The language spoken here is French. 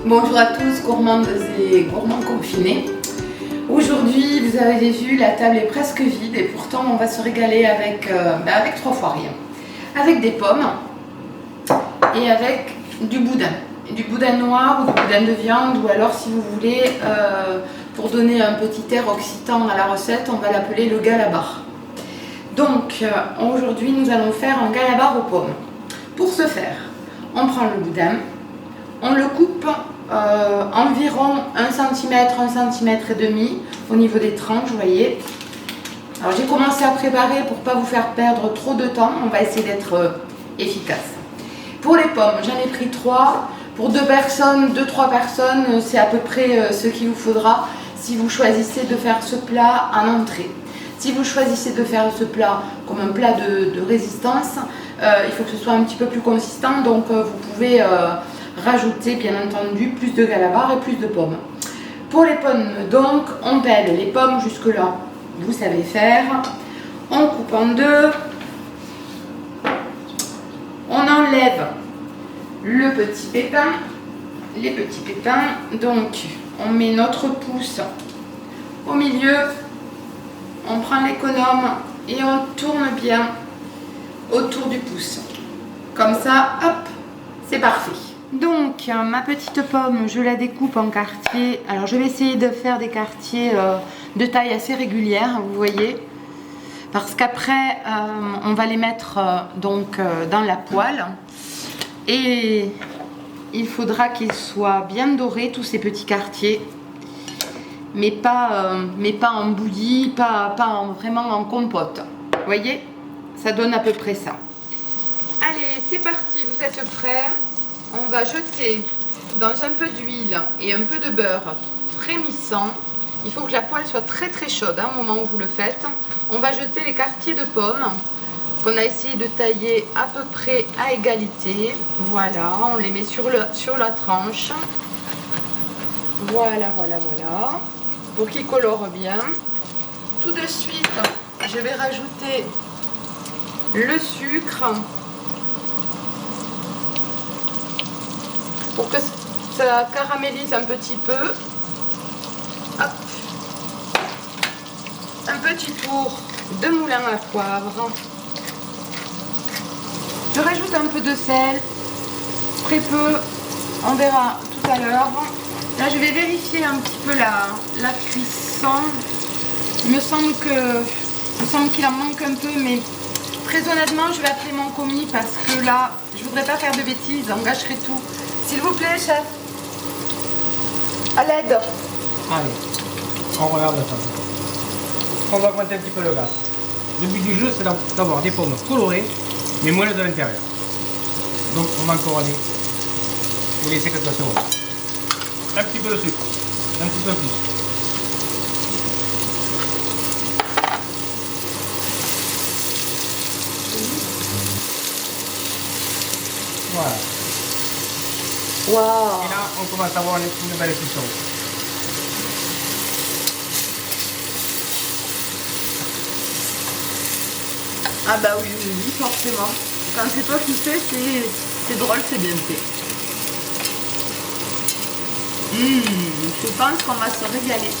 Bonjour à tous, gourmandes et gourmands confinés. Aujourd'hui, vous avez vu, la table est presque vide et pourtant on va se régaler avec 3 fois rien. Avec des pommes et avec du boudin. Du boudin noir ou du boudin de viande, ou alors si vous voulez, pour donner un petit air occitan à la recette, on va l'appeler le galabar. Donc aujourd'hui nous allons faire un galabar aux pommes. Pour ce faire, on prend le boudin, on le coupe environ 1 cm, 1 cm et demi au niveau des tranches, vous voyez. Alors j'ai commencé à préparer pour ne pas vous faire perdre trop de temps, on va essayer d'être efficace. Pour les pommes, j'en ai pris 3. Pour 2 personnes, 2-3 personnes, c'est à peu près ce qu'il vous faudra si vous choisissez de faire ce plat en entrée. Si vous choisissez de faire ce plat comme un plat de résistance, il faut que ce soit un petit peu plus consistant, donc vous pouvez rajouter bien entendu plus de galabar et plus de pommes. Pour les pommes, donc, on pèle les pommes jusque là, vous savez faire. On coupe en deux, on enlève le petit pépin, les petits pépins, donc on met notre pouce au milieu, on prend l'économe et on tourne bien autour du pouce. Comme ça, hop, c'est parfait. Donc ma petite pomme, je la découpe en quartiers. Alors je vais essayer de faire des quartiers de taille assez régulière, vous voyez. Parce qu'après, on va les mettre dans la poêle. Et il faudra qu'ils soient bien dorés, tous ces petits quartiers. Mais pas en bouillie, vraiment en compote. Vous voyez, ça donne à peu près ça. Allez, c'est parti, vous êtes prêts? On va jeter dans un peu d'huile et un peu de beurre frémissant. Il faut que la poêle soit très très chaude au moment où vous le faites. On va jeter les quartiers de pommes qu'on a essayé de tailler à peu près à égalité. Voilà, on les met sur la tranche. Voilà, pour qu'ils colorent bien. Tout de suite, je vais rajouter le sucre pour que ça caramélise un petit peu. Hop. Un petit tour de moulin à poivre. Je rajoute un peu de sel, très peu, on verra tout à l'heure. Là je vais vérifier un petit peu la cuisson. Il me semble qu'il en manque un peu, mais très honnêtement je vais appeler mon commis parce que là je voudrais pas faire de bêtises, on gâcherait tout. S'il vous plaît, chef. À l'aide. Allez, on regarde ça. On va augmenter un petit peu le gaz. Le but du jeu, c'est d'avoir des pommes colorées, mais moelleuses de l'intérieur. Donc, on va encore aller et laisser quelques secondes. Un petit peu de sucre, un petit peu plus. Voilà. Wow. Et là, on commence à avoir une belle cuisson. Ah bah oui, forcément. Quand c'est pas fait, c'est drôle, c'est bien fait. Je pense qu'on va se régaler.